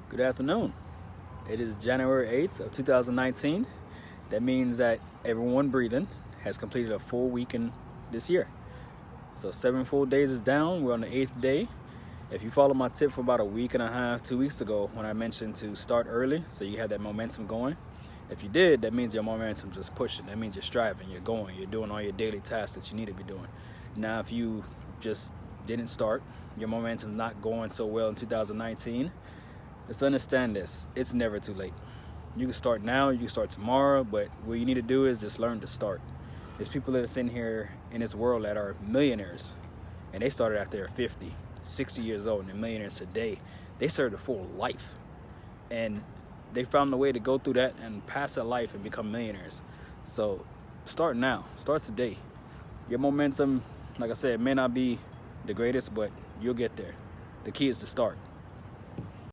Good afternoon. It is January 8th of 2019. That means that everyone breathing has completed a full week in this year. So 7 full days is down. We're on the 8th day. If you follow my tip for about a week and a half, 2 weeks ago, when I mentioned to start early so you have that momentum going, if you did, that means your momentum just pushing. That means you're striving, you're going, you're doing all your daily tasks that you need to be doing. Now, if you just didn't start, your momentum's not going so well in 2019, let's understand this. It's never too late. You can start now, you can start tomorrow, but what you need to do is just learn to start. There's people that are sitting here in this world that are millionaires, and they started after they're 50, 60 years old, and they're millionaires today. They served a full life, and they found a way to go through that and pass that life and become millionaires. So start now, start today. Your momentum, like I said, may not be the greatest, but you'll get there. The key is to start.